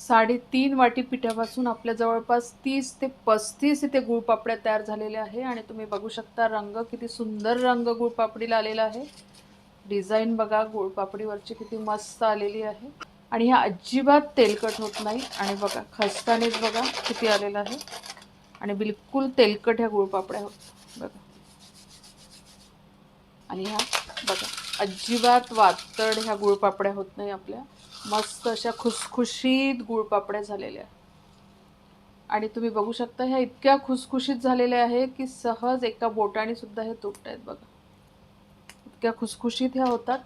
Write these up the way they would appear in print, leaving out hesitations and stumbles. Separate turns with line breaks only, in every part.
3.5 वाटी पिठापासून आपल्या जवळपास 30 ते 35 इथे गुळपापड्या तयार झालेल्या आहे आणि तुम्ही बघू शकता रंग किती सुंदर रंग गुळपापडीला आलेला आहे। डिझाईन बघा गुळपापडीवरची किती मस्त आलेली आहे आणि ह्या अजिबात तेलकट होत नाही आणि बघा खस्तानेच बघा किती आलेला आहे आणि बिलकुल तेलकट ह्या गुळपापड्या होत बघा। आणि ह्या बघा अजिबात वातड ह्या गुळपापड्या होत नाही आपल्या, मस्त अशा खुसखुशीत गुळपापड्या झालेल्या आणि तुम्ही बघू शकता ह्या इतक्या खुसखुशीत झालेल्या आहे की सहज एका बोटाने सुद्धा हे तुटतायत बघा। इतक्या खुसखुशीत ह्या होतात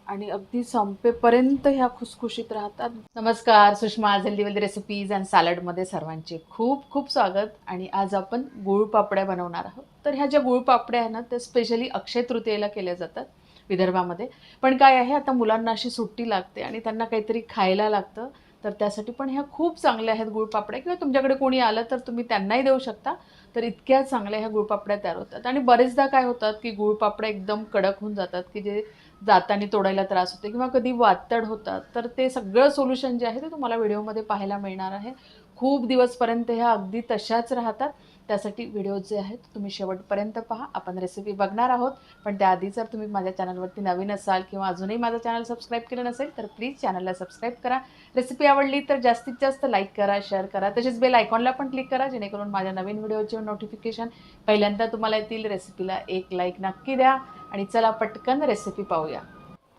आणि अगदी संपेपर्यंत ह्या खुसखुशीत राहतात। नमस्कार, सुषमा हेल्दी रेसिपीज अँड सॅलडमध्ये सर्वांचे खूप खूप स्वागत। आणि आज आपण गुळपापड्या बनवणार आहोत। तर ह्या ज्या गुळपापड्या आहे ना त्या स्पेशली अक्षय तृतीयेला केल्या जातात विदर्भामध्ये। पण काय आहे आता मुलांना अशी सुट्टी लागते आणि त्यांना काहीतरी खायला लागतं, तर त्यासाठी पण ह्या खूप चांगल्या आहेत गुळपापड्या, किंवा तुमच्याकडे कोणी आलं तर तुम्ही त्यांनाही देऊ शकता। तर इतक्या चांगल्या ह्या गुळपापड्या तयार होतात आणि बरेचदा काय होतात की गुळपापड्या एकदम कडक होऊन जातात की जे जाताना तोडायला त्रास होते किंवा कधी वातड होतात। तर ते सगळं सोल्युशन जे आहे ते तुम्हाला व्हिडिओमध्ये पाहायला मिळणार आहे। खूप दिवसपर्यंत ह्या अगदी तशाच राहतात। त्यासाठी व्हिडिओ जे आहेत तुम्ही शेवटपर्यंत पहा। आपण रेसिपी बघणार आहोत, पण त्याआधी जर तुम्ही माझ्या चॅनलवरती नवीन असाल किंवा अजूनही माझं चॅनल सबस्क्राईब केलं नसेल तर प्लीज चॅनलला सबस्क्राईब करा। रेसिपी आवडली तर जास्तीत जास्त लाईक करा, शेअर करा, तसेच बेल आयकॉनला पण क्लिक करा जेणेकरून माझ्या नवीन व्हिडिओचे नोटिफिकेशन पहिल्यांदा तुम्हाला येतील। रेसिपीला एक लाईक नक्की द्या आणि चला पटकन रेसिपी पाहूया।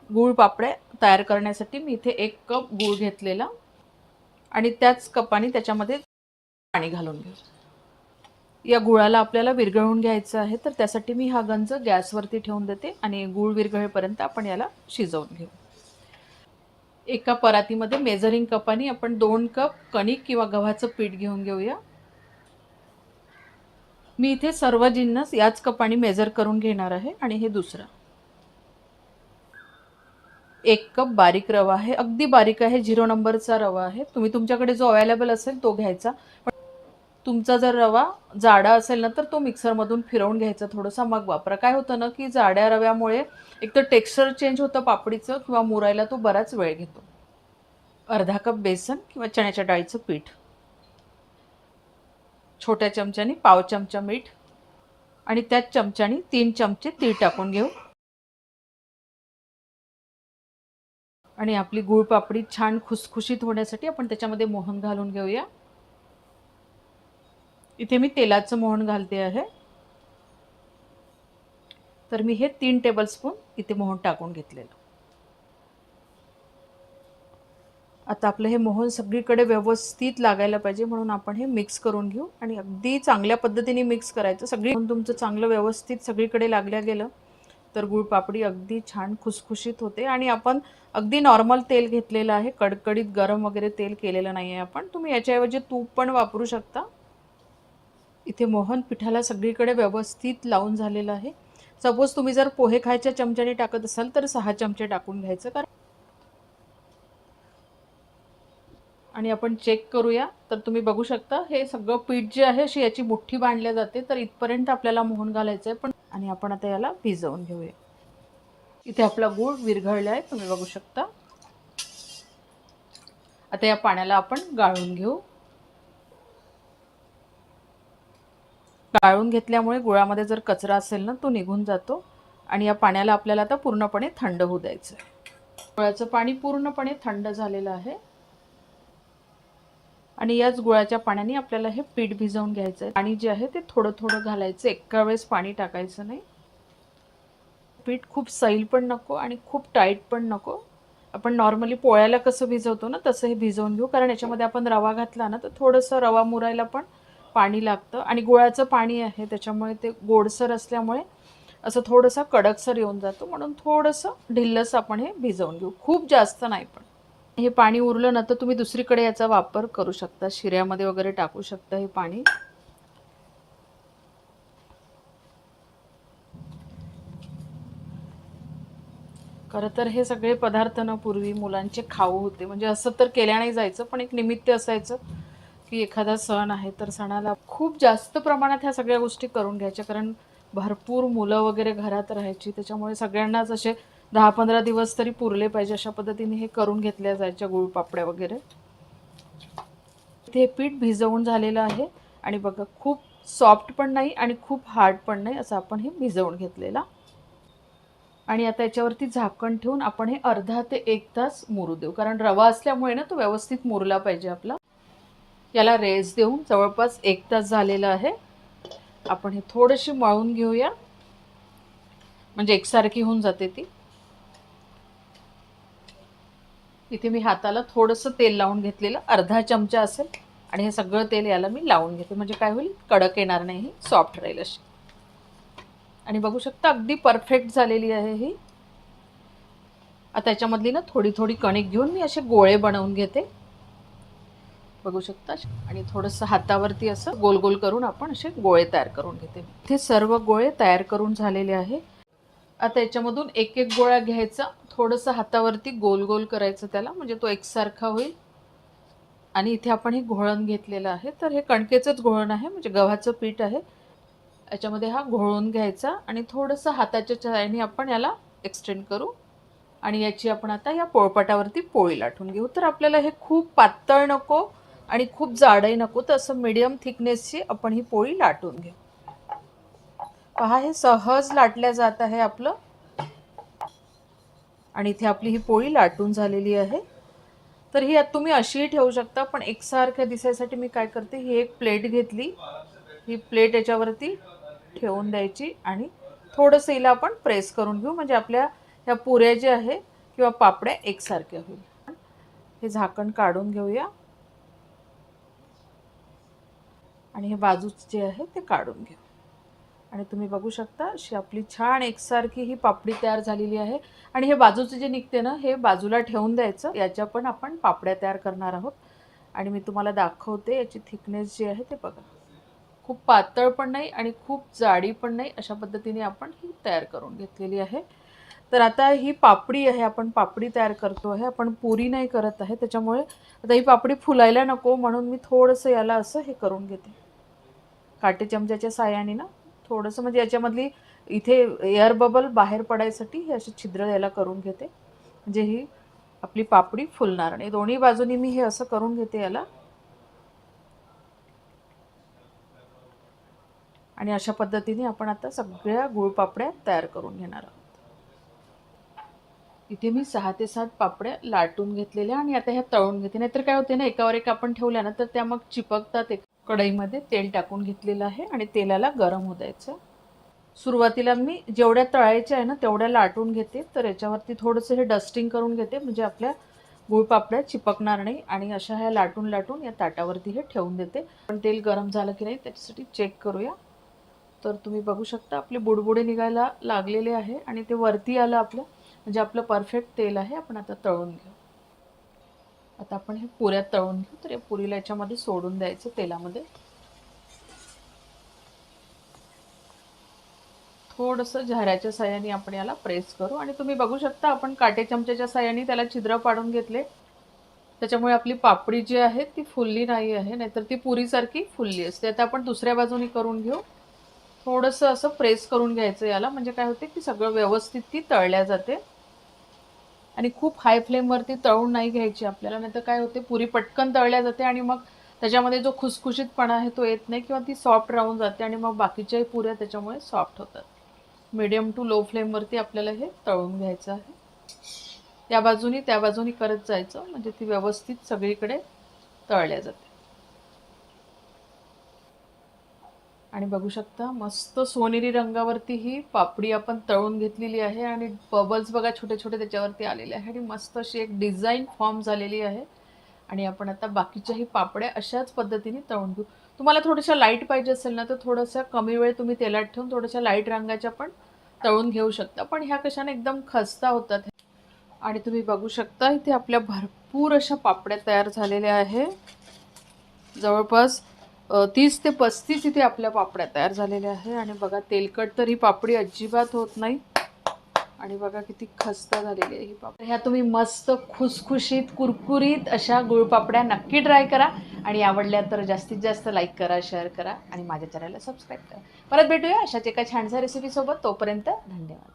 गूळ पापड्या तयार करण्यासाठी मी इथे 1 कप गूळ घेतलेला आणि त्याच कपाने त्याच्यामध्ये पाणी घालून घेऊ। या गुळाला आपल्याला विरघळवून घ्यायचं आहे, तर त्यासाठी मी हा गंज गॅसवरती ठेवून देते आणि गूळ विरघळेपर्यंत आपण याला शिजवून घेऊ। एका परातीमध्ये मेजरिंग कपाने आपण 2 कप कणिक किंवा गव्हाचं पीठ घेऊन घेऊया। मी इथे सर्व जिन्नस याच कपाने मेजर करून घेणार आहे आणि हे दुसरा 1 कप बारीक रवा आहे, अगदी बारीक आहे, 0 नंबरचा रवा आहे। तुम्ही तुमच्याकडे जो अवेलेबल असेल तो घ्यायचा, पण तुमचा जर रवा जाडा असेल ना तर तो मिक्सरमधून फिरवून घ्यायचा थोडासा, मग वापरा। काय होतं ना की जाड्या रव्यामुळे एक तर टेक्स्चर चेंज होतं पापडीचं किंवा मुरायला तो बराच वेळ घेतो। अर्धा कप बेसन किंवा चण्याच्या डाळीचं पीठ, छोट्या चमच्याने पाव चमचा मीठ आणि त्याच चमच्याने 3 चमचे तीळ टाकून घेऊ आणि आपली गूळ पापडी छान खुसखुशीत होण्यासाठी आपण त्याच्यामध्ये मोहन घालून घेऊया। इथे मी तेलाचं मोहन घालते आहे, तर मी हे 3 टेबलस्पून इथे मोहन टाकून घेतलेलं। आता आपलं हे मोहन सगळीकडे व्यवस्थित लागायला पाहिजे, म्हणून आपण हे मिक्स करून घेऊ आणि अगदी चांगल्या पद्धतीने मिक्स करायचं। सगळी तुमचं चांगलं व्यवस्थित सगळीकडे लागल्या गेलं तर गूळ पापडी अगदी छान खुसखुशीत होते। आणि आपण अगदी नॉर्मल तेल घेतलेलं आहे, कडकडीत गरम वगैरे तेल केलेलं नाही आहे आपण। तुम्ही याच्याऐवजी तूप पण वापरू शकता। इथे मोहन पिठाला सगळीकडे व्यवस्थित लावून झालेलं आहे। सपोज तुम्ही जर पोहे खायच्या चमच्याने टाकत असाल तर 6 चमचे टाकून घ्यायचं, कारण आणि आपण चेक करूया। तर तुम्ही बघू शकता हे सगळं पीठ जे आहे अशी याची मुठ्ठी बांधल्या जाते, तर इथपर्यंत आपल्याला मोहन घालायचं आहे। पण आणि आपण आता याला भिजवून घेऊया। इथे आपला गूळ विरघळला आहे, तुम्ही बघू शकता। आता या पाण्याला आपण गाळून घेऊ। गाळून घेतल्यामुळे गुळामध्ये जर कचरा असेल ना तो निघून जातो आणि या पाण्याला आपल्याला आता पूर्णपणे थंड होऊ द्यायचं आहे। गुळाचं पाणी पूर्णपणे थंड झालेलं आहे आणि याच गुळाच्या पाण्याने आपल्याला हे पीठ भिजवून घ्यायचं आहे। आणि जे आहे ते थोडं थोडं घालायचं, एका वेळेस पाणी टाकायचं नाही। पीठ खूप सैल पण नको आणि खूप टाईट पण नको। आपण नॉर्मली पोळ्याला कसं भिजवतो ना तसं हे भिजवून घेऊ, कारण याच्यामध्ये आपण रवा घातला ना तर थोडंसं रवा मुरायला पण पाणी लागतं आणि गुळाचं पाणी आहे त्याच्यामुळे ते गोडसर असल्यामुळे असं थोडंसं कडकसर येऊन जातो, म्हणून थोडंसं ढिल्लस आपण हे भिजवून घेऊ, खूप जास्त नाही। पण हे पाणी उरलं ना तर तुम्ही दुसरीकडे याचा वापर करू शकता, शिऱ्यामध्ये वगैरे टाकू शकता हे पाणी। खरं तर हे सगळे पदार्थ ना पूर्वी मुलांचे खाऊ होते, म्हणजे असं तर केल्या नाही जायचं, पण एक निमित्त असायचं की एखादा सण आहे तर सणाला खूप जास्त प्रमाणात ह्या सगळ्या गोष्टी करून घ्यायच्या, कारण भरपूर मुलं वगैरे घरात राहायची, त्याच्यामुळे सगळ्यांनाच असे 10-15 दिवस तरी पुरले पाहिजे अशा पद्धतीने हे करून घेतल्या जायच्या गुळपापड्या वगैरे। हे पीठ भिजवून झालेलं आहे आणि बघा खूप सॉफ्ट पण नाही आणि खूप हार्ड पण नाही असं आपण हे भिजवून घेतलेला. आणि आता याच्यावरती झाकण ठेवून आपण हे अर्धा ते 1 तास मुरू देऊ, कारण रवा असल्यामुळे ना तो व्यवस्थित मुरला पाहिजे आपला. याला रेस्ट देऊन जवळपास 1 तास झालेला आहे. आपण हे थोडीशी मळून घेऊया, म्हणजे एकसारखी होऊन जाते ती. इथे मी हाताला थोडंसं तेल लावून घेतलेलं, अर्धा चमचा असेल, आणि हे सगळं तेल याला मी लावून घेते, म्हणजे काय होईल, कडक येणार नाही, सॉफ्ट राहील अशी. आणि बघू शकता अगदी परफेक्ट झालेली आहे ही. आता याच्यामधली ना थोडी थोडी कणिक घेऊन मी असे गोळे बनवून घेते, बघू शकता. आणि थोडंसं हातावरती असं गोल गोल करून आपण असे गोळे तयार करून घेते. इथे सर्व गोळे तयार करून झालेले आहे. आता याच्यामधून एक एक गोळा घ्यायचा, थोडंसं हातावरती गोल गोल करायचं त्याला, म्हणजे तो एकसारखा होईल. आणि इथे आपण हे घोळण घेतलेलं आहे, तर हे कणकेचंच घोळण आहे, म्हणजे गव्हाचं पीठ आहे. याच्यामध्ये हा घोळून घ्यायचा आणि थोडंसं हाताच्या सहाय्याने आपण याला एक्सटेंड करू आणि याची आपण आता या पोळपाटावरती पोळी लाटून घेऊ. तर आपल्याला हे खूप पातळ नको आणि खूप जाडही नको, तर असं मीडियम थिकनेसची आपण ही पोळी लाटून घेऊ. पहा, हे सहज लाटल्या जात आहे आपलं. आणि इथे आपली ही पोळी लाटून झालेली आहे. तर ही तुम्ही अशीही ठेवू शकता, पण एकसारख्या दिसायसाठी मी काय करते, ही एक प्लेट घेतली, ही प्लेट याच्यावरती ठेवून द्यायची आणि थोडंसं हिला आपण प्रेस करून घेऊ, म्हणजे आपल्या ह्या पुऱ्या ज्या आहे किंवा पापड्या एकसारख्या होईल. हे झाकण काढून घेऊया आणि हे बाजूच जे आहे ते काढून घेऊ. आणि तुम्ही बघू शकता अशी आपली छान एकसारखी ही पापडी तयार झालेली आहे. आणि हे बाजूचं जे निघते ना, हे बाजूला ठेवून द्यायचं. याच्या पण आपण पापड्या तयार करणार आहोत आणि मी तुम्हाला दाखवते याची थिकनेस जी आहे ते बघा. खूप पातळ पण नाही आणि खूप जाडी पण नाही, अशा पद्धतीने आपण ही तयार करून घेतलेली आहे. तर आता ही पापडी आहे, आपण पापडी तयार करतो आहे, आपण पुरी नाही करत आहे. त्याच्यामुळे आता ही पापडी फुलायला नको म्हणून मी थोडंसं याला असं हे करून घेते, काटे चमच्याच्या साहाय्याने ना थोडंसं, म्हणजे याच्यामधली इथे एअर बबल बाहेर पडायसाठी हे असे छिद्र याला करून घेते, म्हणजे ही आपली पापडी फुलणार नाही. दोन्ही बाजूनी मी हे असं करून घेते याला. आणि अशा पद्धतीने आपण आता सगळ्या गुळपापड्या तयार करून घेणार आहोत. इथे मी 6 ते 7 पापड्या लाटून घेतलेल्या आणि आता ह्या तळून घेते. नाहीतर काय होते ना, एकावर एक आपण ठेवल्या ना तर त्या मग चिपकतात. कढईमध्ये तेल टाकून घेतलेलं आहे आणि तेलाला गरम होऊ द्यायचं. सुरुवातीला मी जेवढ्या तळायच्या आहे ना तेवढ्या लाटून घेते, तर याच्यावरती थोडंसं हे डस्टिंग करून घेते, म्हणजे आपल्या गुळपापड्या चिपकणार नाही. आणि अशा ह्या लाटून लाटून या ताटावरती हे ठेवून देते. पण तेल गरम झालं की नाही त्याच्यासाठी चेक करूया. तर तुम्ही बघू शकता आपले बुडबुडे निघायला लागलेले आहे आणि ते वरती आलं आपलं, म्हणजे आपलं परफेक्ट तेल आहे. आपण आता तळून घेऊ. आता आपण हे पुऱ्या तळून घेऊ. तर या पुरीला याच्यामध्ये सोडून द्यायचं तेलामध्ये. थोडंसं झाऱ्याच्या साह्याने आपण याला प्रेस करू आणि तुम्ही बघू शकता आपण काटे चमच्याच्या साह्याने त्याला छिद्र पाडून घेतले. त्याच्यामुळे आपली पापडी जी आहे ती फुलली नाही आहे, नाहीतर ती पुरीसारखी फुलली असते. आता आपण दुसऱ्या बाजूनी करून घेऊ. थोडंसं असं प्रेस करून घ्यायचं याला, म्हणजे काय होते की सगळं व्यवस्थित ती तळल्या जाते. आणि खूप हाय फ्लेमवरती तळून नाही घ्यायची आपल्याला, नाहीतर काय होते पुरी पटकन तळल्या जाते आणि मग त्याच्यामध्ये जो खुसखुशीतपणा आहे तो येत नाही, किंवा ती सॉफ्ट राहून जाते आणि मग बाकीच्याही पुऱ्या त्याच्यामुळे सॉफ्ट होतात. मीडियम टू लो फ्लेमवरती आपल्याला हे तळून घ्यायचं आहे. त्या बाजूनी करत जायचं, म्हणजे ती व्यवस्थित सगळीकडे तळल्या जाते. आणि बघू शकता मस्त सोनेरी रंगावरती ही पापडी आपण तळून घेतलेली आहे आणि बबल्स बघा छोटे छोटे त्याच्यावरती आलेले आहे आणि मस्त अशी एक डिझाईन फॉर्म झालेली आहे. आणि आपण आता बाकीच्याही पापड्या अशाच पद्धतीने तळून घेऊ. तुम्हाला थोड्याशा लाईट पाहिजे असेल ना तर थोडंसं कमी वेळ तुम्ही तेलात ठेवून थोड्याशा लाईट रंगाच्या पण तळून घेऊ शकता, पण ह्या कशाने एकदम खस्ता होतात. आणि तुम्ही बघू शकता इथे आपल्या भरपूर अशा पापड्या तयार झालेल्या आहे. जवळपास 30 ते 35 इथे आपल्या पापड्या तयार झालेल्या आहे. आणि बघा तेलकट तर ही पापडी अजिबात होत नाही. आणि बघा किती खस्ता झालेली आहे ही पापडी. ह्या तुम्ही मस्त खुसखुशीत कुरकुरीत अशा गुळपापड्या नक्की ट्राय करा. आणि आवडल्या तर जास्तीत जास्त लाईक करा, शेअर करा आणि माझ्या चॅनलला सबस्क्राईब करा. परत भेटूया अशाच एका छानशा रेसिपीसोबत. तोपर्यंत धन्यवाद.